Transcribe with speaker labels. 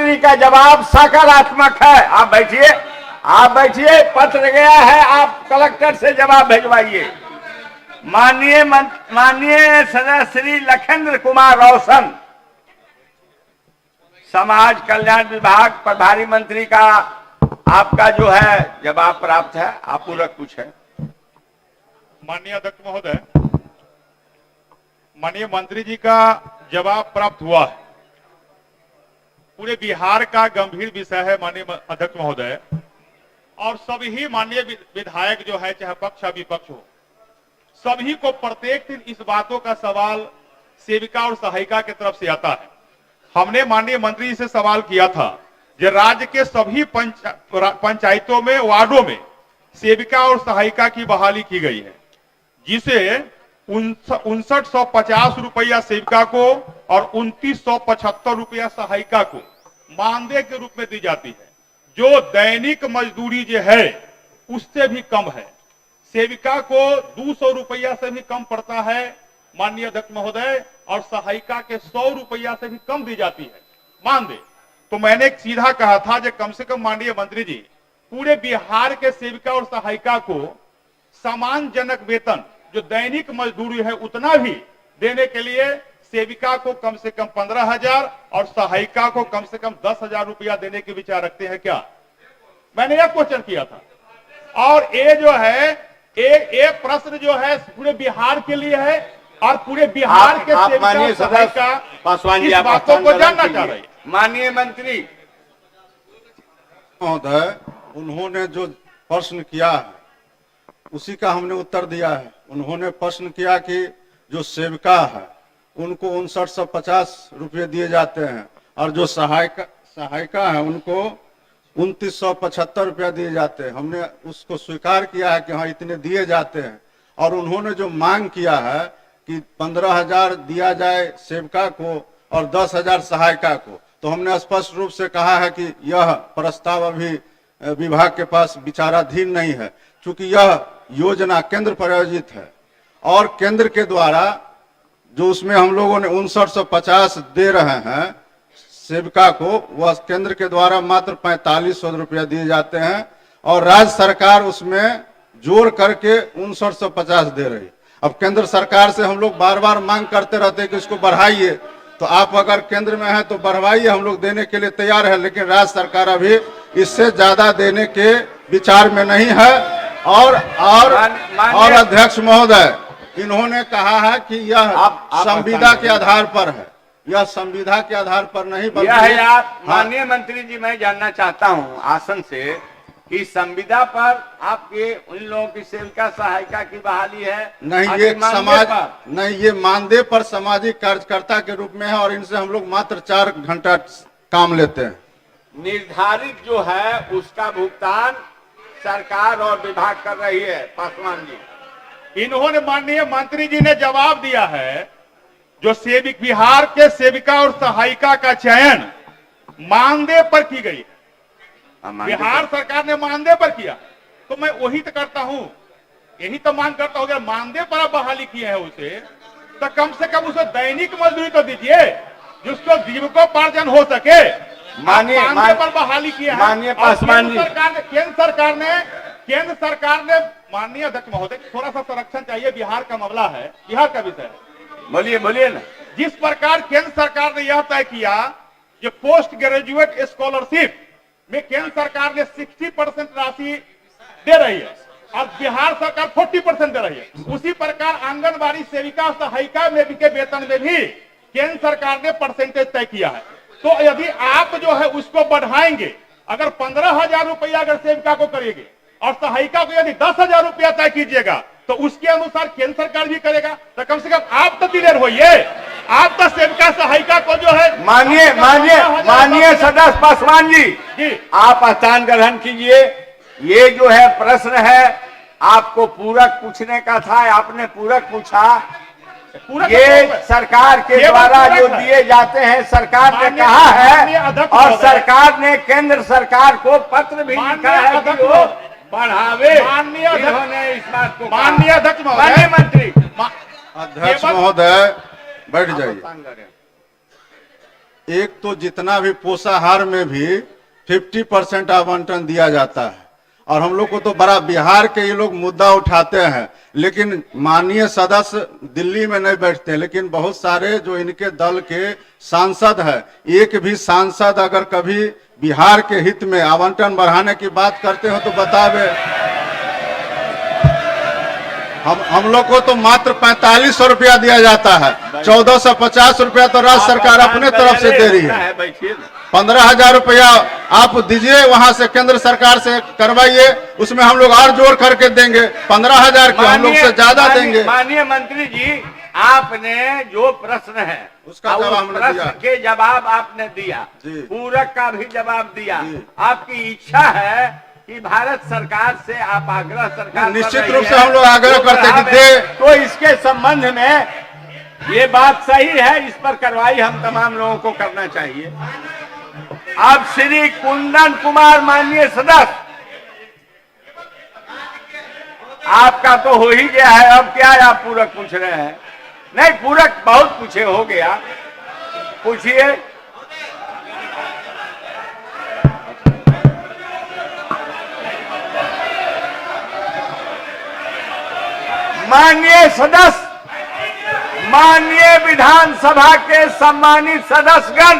Speaker 1: मंत्री का जवाब सकारात्मक है। आप बैठिए, आप बैठिए, पत्र गया है, आप कलेक्टर से जवाब भिजवाइए। माननीय सदस्य श्री लखेंद्र कुमार रोशन, समाज कल्याण विभाग प्रभारी मंत्री का आपका जो है जवाब प्राप्त है, आप पूरक पूछें।
Speaker 2: माननीय अध्यक्ष महोदय, माननीय मंत्री जी का जवाब प्राप्त हुआ है। पूरे बिहार का गंभीर विषय है माननीय अध्यक्ष महोदय, और सभी माननीय विधायक जो है, चाहे पक्ष या विपक्ष हो, सभी को प्रत्येक दिन इस बातों का सवाल सेविका और सहायिका की तरफ से आता है। हमने माननीय मंत्री जी से सवाल किया था कि राज्य के सभी पंचायतों में, वार्डों में सेविका और सहायिका की बहाली की गई है, जिसे 5950 रुपया सेविका को और 2975 रुपया सहायिका को मानदेय के रूप में दी जाती है, जो दैनिक मजदूरी जो है उससे भी कम है। सेविका को 200 रुपया से भी कम पड़ता है माननीय अध्यक्ष महोदय, और सहायिका के 100 रुपया से भी कम दी जाती है मानदेय। तो मैंने एक सीधा कहा था कि कम से कम माननीय मंत्री जी पूरे बिहार के सेविका और सहायिका को सम्मानजनक वेतन, जो दैनिक मजदूरी है, उतना भी देने के लिए सेविका को कम से कम 15,000 और सहायिका को कम से कम 10,000 रुपया देने के विचार रखते हैं क्या? मैंने यह क्वेश्चन किया था। और ये जो है एक प्रश्न जो है पूरे बिहार के लिए है, और पूरे बिहार के
Speaker 1: माननीय सदस्य पासवान जी,
Speaker 2: इस बातों को जानना चाह रहे हैं।
Speaker 1: माननीय मंत्री
Speaker 3: महोदय, उन्होंने जो प्रश्न किया है उसी का हमने उत्तर दिया है। उन्होंने प्रश्न किया कि जो सेविका है उनको 5950 रुपये दिए जाते हैं, और जो सहायिका है उनको 2975 रुपया दिए जाते हैं। हमने उसको स्वीकार किया है कि हाँ इतने दिए जाते हैं, और उन्होंने जो मांग किया है कि 15,000 दिया जाए सेविका को और 10,000 सहायिका को, तो हमने स्पष्ट रूप से कहा है कि यह प्रस्ताव अभी विभाग के पास विचाराधीन नहीं है, क्योंकि यह योजना केंद्र प्रायोजित है, और केंद्र के द्वारा जो उसमें हम लोगों ने 5950 दे रहे हैं सेविका को, वह केंद्र के द्वारा मात्र 4500 रुपया दिए जाते हैं, और राज्य सरकार उसमें जोड़ करके 5950 दे रही। अब केंद्र सरकार से हम लोग बार बार मांग करते रहते हैं कि इसको बढ़ाइए, तो आप अगर केंद्र में हैं तो बढ़वाइए, हम लोग देने के लिए तैयार है, लेकिन राज्य सरकार अभी इससे ज्यादा देने के विचार में नहीं है। और अध्यक्ष महोदय, इन्होंने कहा है कि यह संविदा के आधार पर है, यह संविदा के आधार पर नहीं बल्कि
Speaker 1: आप माननीय मंत्री जी, मैं जानना चाहता हूं आसन से कि संविदा पर आपके उन लोगों की सेविका सहायिका की बहाली है?
Speaker 3: नहीं, ये समाज नहीं, ये मानदेय पर सामाजिक कार्यकर्ता के रूप में है, और इनसे हम लोग मात्र 4 घंटा काम लेते हैं।
Speaker 1: निर्धारित जो है उसका भुगतान सरकार और विभाग कर रही है। पासवान जी,
Speaker 2: इन्होंने माननीय मंत्री जी ने जवाब दिया है, जो बिहार के सेविका और सहायिका का चयन मानदेय पर की गई है, बिहार सरकार ने मानदेय पर किया, तो मैं वही तो करता हूं, यही तो मांग करता हूं। मानदेय पर आप बहाली किए हैं उसे, तो कम से कम उसे दैनिक मजदूरी तो दीजिए, जिसको जीविकोपार्जन हो सके। मानदेय पर बहाली किया है।
Speaker 1: माननीय पासवान जी,
Speaker 2: केंद्र सरकार ने माननीय अध्यक्ष महोदय, थोड़ा सा संरक्षण चाहिए, बिहार का मामला है, बिहार का विषय है।
Speaker 1: बोलिए ना।
Speaker 2: जिस प्रकार केंद्र सरकार ने यह तय किया कि पोस्ट ग्रेजुएट स्कॉलरशिप में केंद्र सरकार ने 60% राशि दे रही है, और बिहार सरकार 40% दे रही है, उसी प्रकार आंगनबाड़ी सेविका सहायिका में भी के वेतन में भी केंद्र सरकार ने परसेंटेज तय किया है। तो यदि आप जो है उसको बढ़ाएंगे, अगर 15,000 रुपया अगर सेविका को करेंगे और सहायिका को यदि 10,000 रुपया तय कीजिएगा, तो उसके अनुसार केंद्र सरकार भी करेगा। तो कम से कम आप तो क्लियर होइए, आप तो सेविका सहायिका को जो है
Speaker 1: माननीय सदस्य पासवान जी, आप स्थान ग्रहण कीजिए। ये जो है प्रश्न है आपको पूरक पूछने का था, आपने पूरक पूछा। ये सरकार के द्वारा जो दिए जाते हैं, सरकार ने कहा है, और सरकार ने केंद्र सरकार को पत्र भी लिखा है कि वो बढ़ावे। इन्होंने इस बात को
Speaker 2: माननीय अध्यक्ष
Speaker 1: माननीय मंत्री
Speaker 3: अध्यक्ष महोदय बैठ जाइए। एक तो जितना भी पोषाहार में भी 50% आवंटन दिया जाता है, और हम लोग को तो बड़ा बिहार के ये लोग मुद्दा उठाते हैं, लेकिन माननीय सदस्य दिल्ली में नहीं बैठते हैं, लेकिन बहुत सारे जो इनके दल के सांसद है, एक भी सांसद अगर कभी बिहार के हित में आवंटन बढ़ाने की बात करते हो तो बतावे। हम लोग को तो मात्र 4500 रुपया दिया जाता है, 1450 रुपया तो राज्य सरकार अपने तरफ से दे रही है। 15,000 रुपया आप दीजिए, वहां से केंद्र सरकार से करवाइए, उसमें हम लोग और जोड़ करके देंगे। 15,000 के हम लोग से ज्यादा देंगे।
Speaker 1: माननीय मंत्री जी, आपने जो प्रश्न है
Speaker 3: उसका जवाब हमने
Speaker 1: प्रश्न
Speaker 3: दिया।
Speaker 1: के जवाब आपने दिया,
Speaker 3: जी।
Speaker 1: पूरक का भी जवाब दिया।
Speaker 3: जी।
Speaker 1: आपकी इच्छा है कि भारत सरकार से आप आग्रह सरकार
Speaker 3: निश्चित रूप से हम लोग आग्रह करते हैं कि दे।
Speaker 1: तो इसके संबंध में ये बात सही है, इस पर कार्रवाई हम तमाम लोगों को करना चाहिए। अब श्री कुंदन कुमार माननीय सदस्य, आपका तो हो ही गया है, अब क्या आप पूरक पूछ रहे हैं? नहीं, पूरक बहुत पूछे, हो गया, पूछिए। माननीय सदस्य, माननीय विधानसभा के सम्मानित सदस्यगण,